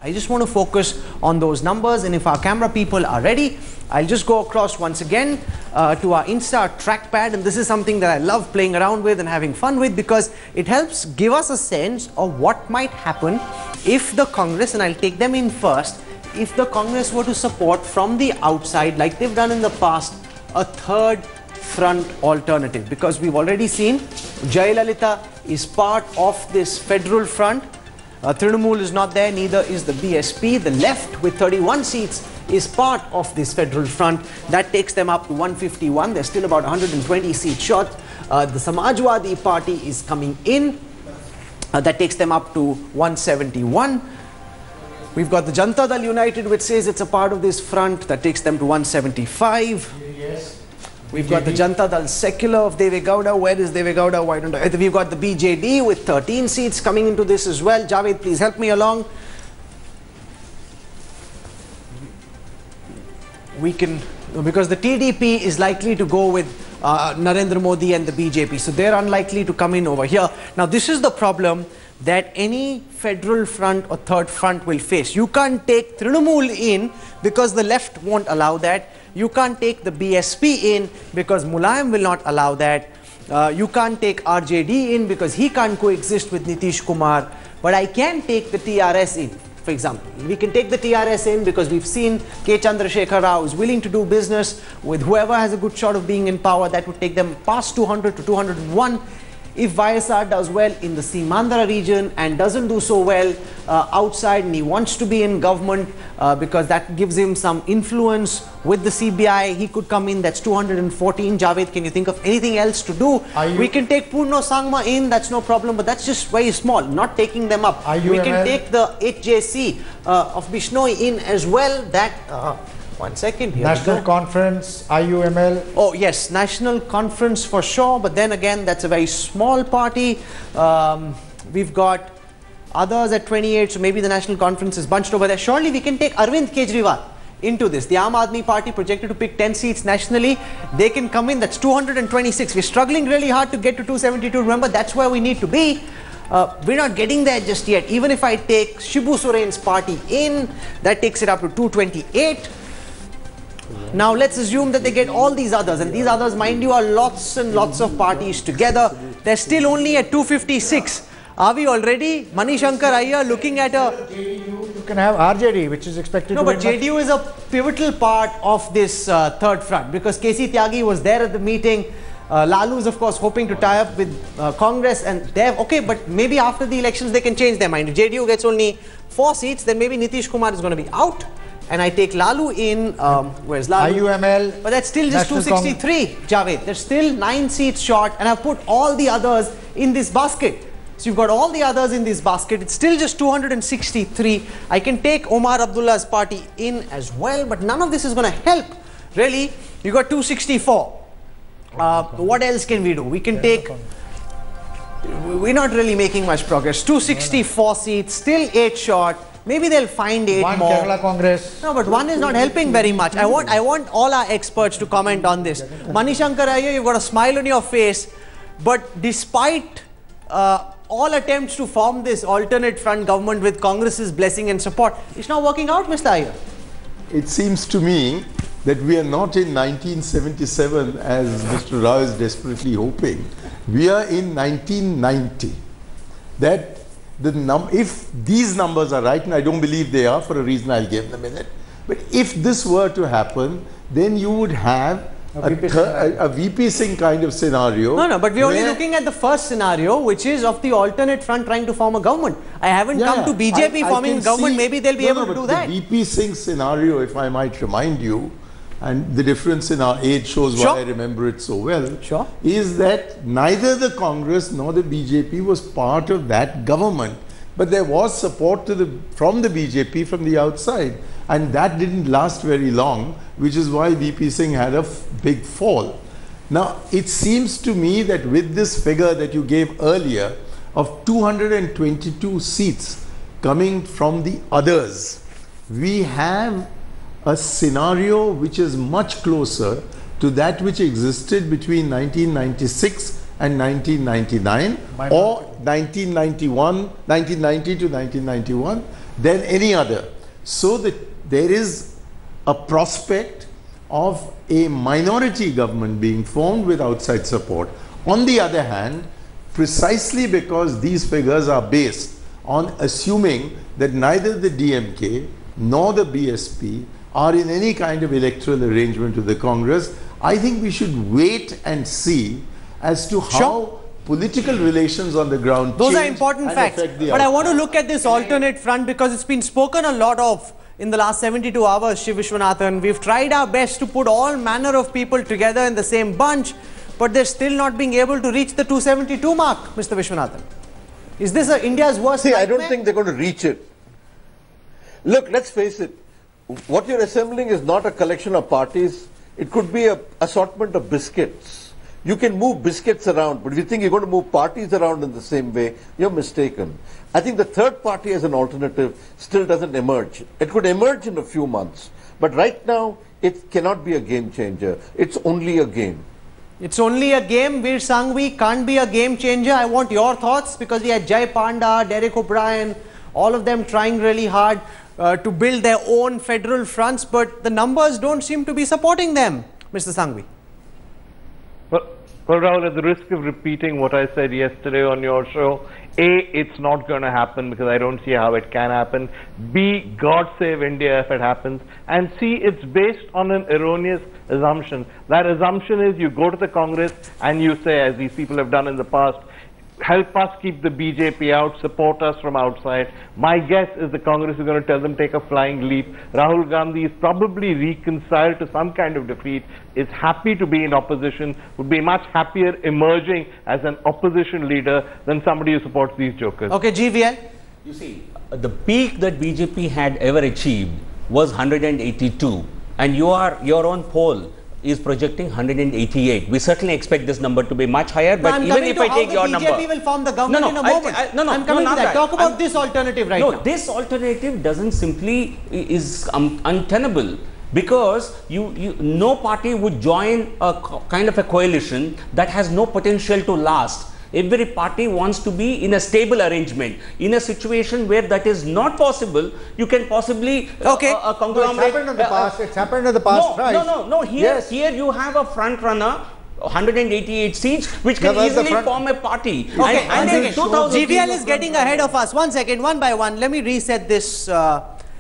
I just want to focus on those numbers, and if our camera people are ready, I'll just go across once again to our Insta trackpad, and this is something that I love playing around with and having fun with, because it helps give us a sense of what might happen if the Congress, and I'll take them in first, if the Congress were to support from the outside, like they've done in the past, a third front alternative. Because we've already seen Jayalalitha is part of this federal front. Trinamool is not there, neither is the BSP. The left with 31 seats is part of this federal front. That takes them up to 151. They're still about 120 seats short. The Samajwadi Party is coming in. That takes them up to 171. We've got the Janata Dal United, which says it's a part of this front. That takes them to 175. Yes. We've got the Janata Dal Secular of Deve Gowda. Where is Deve Gowda? Why don't I? We've got the BJD with 13 seats coming into this as well. Javed, please help me along. We can, because the TDP is likely to go with Narendra Modi and the BJP. So they're unlikely to come in over here. Now this is the problem that any federal front or third front will face. You can't take Trinamool in because the left won't allow that. You can't take the BSP in because Mulayam will not allow that. You can't take RJD in because he can't coexist with Nitish Kumar. But I can take the TRS in, for example. We can take the TRS in because we've seen K. Chandrasekhar Rao is willing to do business with whoever has a good shot of being in power. That would take them past 200 to 201. If YSR does well in the Simandra region and doesn't do so well outside, and he wants to be in government because that gives him some influence with the CBI, he could come in. That's 214. Javed, can you think of anything else to do? We can take Purno Sangma in, that's no problem, but that's just very small, not taking them up. We can take the HJC of Bishnoi in as well. That one second here. National Conference, IUML. Oh yes, National Conference for sure, but then again that's a very small party. We've got others at 28, so maybe the National Conference is bunched over there. Surely we can take Arvind Kejriwal into this. The Aam Aadmi Party projected to pick 10 seats nationally. They can come in, that's 226. We're struggling really hard to get to 272. Remember, that's where we need to be. We're not getting there just yet. Even if I take Shibu Soren's party in, that takes it up to 228. Now let's assume that they get all these others, and these others, mind you, are lots and lots of parties together. They're still only at 256. Are we already, Manishankar Iyer, looking at a... You can have RJD, which is expected to No, but JDU is a pivotal part of this third front, because KC Tyagi was there at the meeting. Lalu is of course hoping to tie up with Congress, and they're okay, but maybe after the elections they can change their mind. If JDU gets only 4 seats, then maybe Nitish Kumar is going to be out. And I take Lalu in, where's Lalu? IUML. But that's still just 263, Javed. There's still 9 seats short, and I've put all the others in this basket. So you've got all the others in this basket. It's still just 263. I can take Omar Abdullah's party in as well, but none of this is going to help. Really, you got 264. What else can we do? We can take... We're not really making much progress. 264 seats, still 8 short. Maybe they'll find 8 one more. Kerala Congress. No, but one is not helping very much. I want all our experts to comment on this. Manishankar Iyer, you've got a smile on your face, but despite all attempts to form this alternate front government with Congress's blessing and support, it's not working out, Mr. Iyer. It seems to me that we are not in 1977 as Mr. Rao is desperately hoping. We are in 1990. That if these numbers are right, and I don't believe they are for a reason I'll give in a minute, but if this were to happen, then you would have a VP Singh kind of scenario. No, but we're only looking at the first scenario, which is of the alternate front trying to form a government. I haven't come to BJP forming a government. Maybe they'll be able to do that. The VP Singh scenario, if I might remind you, and the difference in our age shows why I remember it so well, is that neither the Congress nor the BJP was part of that government. But there was support from the BJP from the outside, and that didn't last very long, which is why VP Singh had a big fall. Now, it seems to me that with this figure that you gave earlier of 222 seats coming from the others, we have a scenario which is much closer to that which existed between 1996 and 1999 or 1990 to 1991, than any other. So that there is a prospect of a minority government being formed with outside support. On the other hand, precisely because these figures are based on assuming that neither the DMK nor the BSP are in any kind of electoral arrangement with the Congress, I think we should wait and see as to how political relations on the ground Those are important facts. But I want to look at this alternate front because it's been spoken a lot of in the last 72 hours, Shiv Vishwanathan. We've tried our best to put all manner of people together in the same bunch, but they're still not being able to reach the 272 mark, Mr. Vishwanathan. Is this India's worst nightmare? I don't think they're going to reach it. Look, let's face it. What you're assembling is not a collection of parties. It could be an assortment of biscuits. You can move biscuits around, but if you think you're going to move parties around in the same way, you're mistaken. I think the third party as an alternative still doesn't emerge. It could emerge in a few months, but right now it cannot be a game changer. It's only a game. It's only a game. Veer Sanghvi can't be a game changer. I want your thoughts because we had Jai Panda, Derek O'Brien, all of them trying really hard to build their own federal fronts, but the numbers don't seem to be supporting them, Mr. Sanghvi. Well, Rahul, at the risk of repeating what I said yesterday on your show, A, it's not going to happen because I don't see how it can happen. B, God save India if it happens. And C, it's based on an erroneous assumption. That assumption is you go to the Congress and you say, as these people have done in the past, help us keep the BJP out, support us from outside. My guess is the Congress is going to tell them take a flying leap. Rahul Gandhi is probably reconciled to some kind of defeat, is happy to be in opposition, would be much happier emerging as an opposition leader than somebody who supports these jokers. Okay, GVL. You see, the peak that BJP had ever achieved was 182, and your own poll is projecting 188. We certainly expect this number to be much higher, but even if I take your number... BJP will form the government in a moment. I'm coming to that. Talk about this alternative right now. No, this alternative doesn't simply is untenable because no party would join a kind of a coalition that has no potential to last. Every party wants to be in a stable arrangement. In a situation where that is not possible, you can possibly a conglomerate. No, it's happened in the past. It's happened in the past. No. Here you have a front runner, 188 seats, which can easily form a party. Okay, and GVL is getting ahead of us. 1 second, one by one. Let me reset this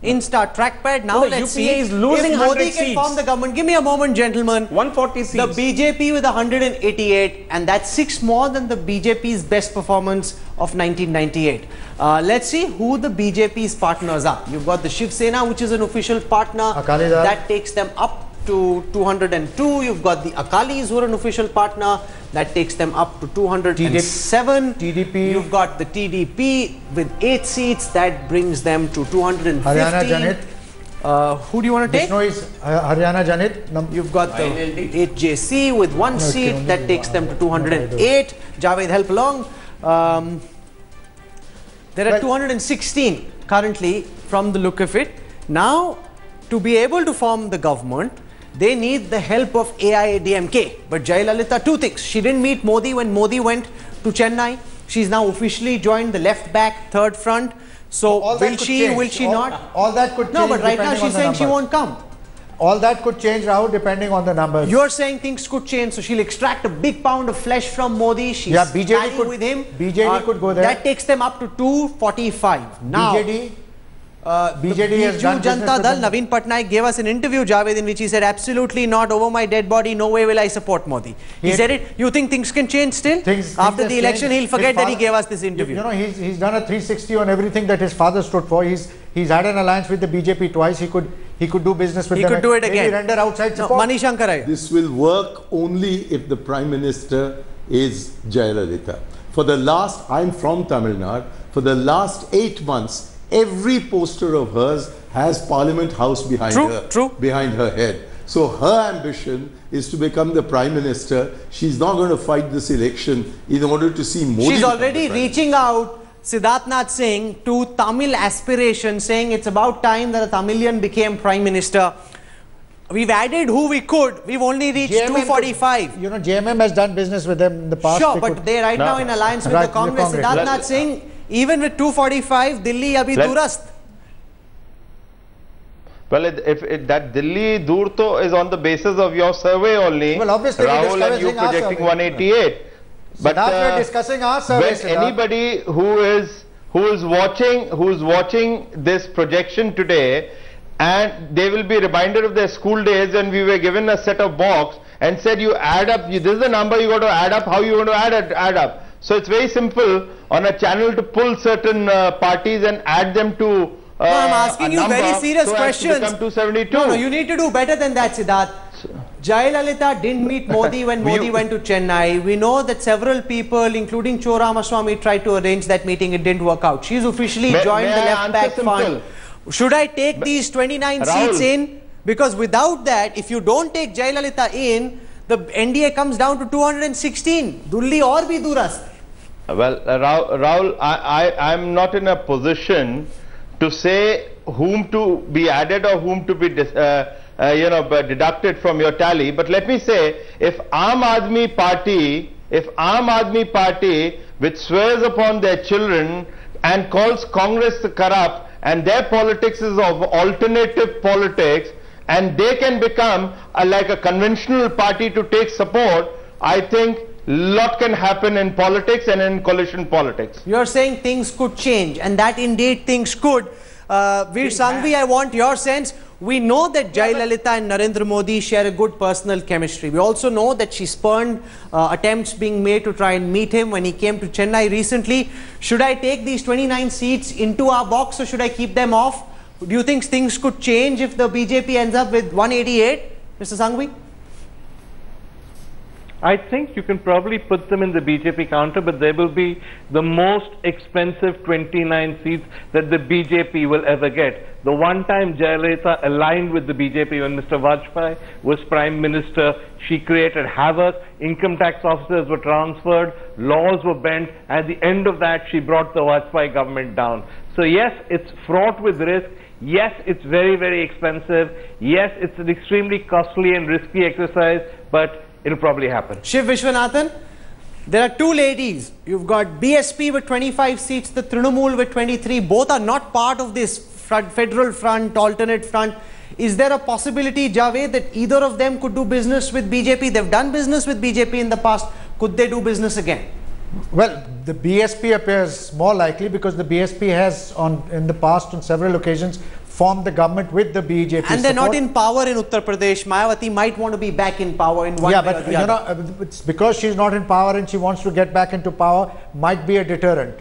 Insta trackpad. Now let's see is losing if Modi can form the government. Give me a moment, gentlemen. 140 seats. The BJP with 188, and that's 6 more than the BJP's best performance of 1998. Let's see who the BJP's partners are. You've got the Shiv Sena, which is an official partner. That takes them up to 202. You've got the Akalis, who are an official partner. That takes them up to 207. TDP. You've got the TDP with 8 seats. That brings them to 215. Haryana Janit. Who do you want to take? This is Haryana Janit. You've got the 8JC with 1 seat. That takes them to 208. Javed, help along. There are 216 currently from the look of it. Now, to be able to form the government, they need the help of AIADMK. But Jayalalitha, 2 things. She didn't meet Modi when Modi went to Chennai. She's now officially joined the left back, third front. So will she not? All that could change. No, but right now she's saying she won't come. All that could change, Rahul, depending on the numbers. You're saying things could change, so she'll extract a big pound of flesh from Modi. She's BJD with him. BJD could go there. That takes them up to 245. Now, BJD has done Janata Dal, Naveen Patnaik gave us an interview, Javed, in which he said, absolutely not, over my dead body, no way will I support Modi. He said it. You think things can change still? After the election, he'll forget that he gave us this interview. You know, he's done a 360 on everything that his father stood for. He's had an alliance with the BJP twice. He could do business with them. He could do it again. Maybe render outside support. Mani Shankar. This will work only if the Prime Minister is Jayalalitha. For the last, I'm from Tamil Nadu, for the last 8 months, every poster of hers has Parliament House behind her head. So her ambition is to become the Prime Minister. She's not going to fight this election in order to see Modi. She's already reaching out, Siddharthnath Singh, to Tamil aspirations, saying it's about time that a Tamilian became Prime Minister. We've added who we could. We've only reached 245. You know, JMM has done business with them in the past. Sure, but they're right now in alliance with the Congress. Siddharthnath Singh, even with 245, Delhi abhi durast. Well, if that Delhi Durto is on the basis of your survey only, well, obviously Rahul and you projecting 188. But we're discussing our survey. When anybody who is watching this projection today, and they will be reminded of their school days when we were given a set of box and said, you add up, this is the number you got to add up, how you want to add up. So it's very simple on a channel to pull certain parties and add them to no, I'm asking you very serious questions. Become 272. No, you need to do better than that, Siddharth. Jayalalitha didn't meet Modi when Modi went to Chennai. We know that several people, including Cho Ramaswamy, tried to arrange that meeting. It didn't work out. She's officially joined the Left Back Fund. Should I take these 29 seats in? Because without that, if you don't take Jayalalitha in, the NDA comes down to 216. Dulli aur bhi durast. Well, Rahul, I'm not in a position to say whom to be added or whom to be deducted from your tally. But let me say, if Aam Aadmi Party, which swears upon their children and calls Congress corrupt, and their politics is of alternative politics, and they can become like a conventional party to take support, I think lot can happen in politics and in coalition politics. You are saying things could change, and that indeed things could. Veer Sanghvi, I want your sense. We know that Jayalalitha and Narendra Modi share a good personal chemistry. We also know that she spurned attempts being made to try and meet him when he came to Chennai recently. Should I take these 29 seats into our box, or should I keep them off? Do you think things could change if the BJP ends up with 188? Mr. Sanghvi? I think you can probably put them in the BJP counter, but they will be the most expensive 29 seats that the BJP will ever get. The one time Jayalalitha aligned with the BJP when Mr. Vajpayee was Prime Minister, she created havoc, income tax officers were transferred, laws were bent. At the end of that, she brought the Vajpayee government down. So yes, it's fraught with risk. Yes, it's very, very expensive. Yes, it's an extremely costly and risky exercise, but it'll probably happen. Shiv Vishwanathan, there are two ladies. You've got BSP with 25 seats, the Trinamool with 23. Both are not part of this federal front, alternate front. Is there a possibility, Javed, that either of them could do business with BJP? They've done business with BJP in the past. Could they do business again? Well, the BSP appears more likely because the BSP has in the past on several occasions formed the government with the BJP and they're not in power in Uttar Pradesh. Mayawati might want to be back in power in one way or the other. It's because she's not in power and she wants to get back into power might be a deterrent.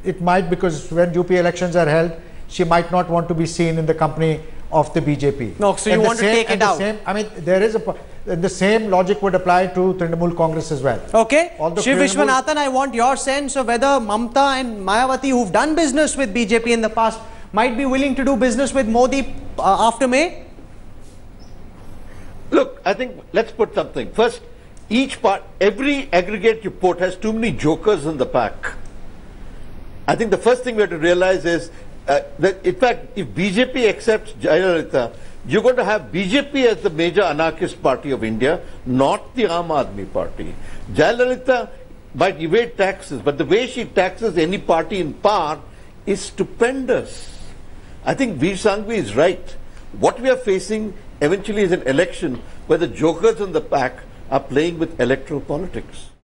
It might, because when UP elections are held, she might not want to be seen in the company of the BJP. No, so you want to take it out. I mean, the same logic would apply to Trinamool Congress as well. Okay. Shiv Vishwanathan, I want your sense of whether Mamta and Mayawati, who've done business with BJP in the past, might be willing to do business with Modi after May? Look, I think let's put something. First, every aggregate you put has too many jokers in the pack. I think the first thing we have to realize is that, in fact, if BJP accepts Jayalalitha, you're going to have BJP as the major anarchist party of India, not the Aam Aadmi Party. Jayalalitha might evade taxes, but the way she taxes any party in power is stupendous. I think Veer Sanghvi is right. What we are facing eventually is an election where the jokers in the pack are playing with electoral politics.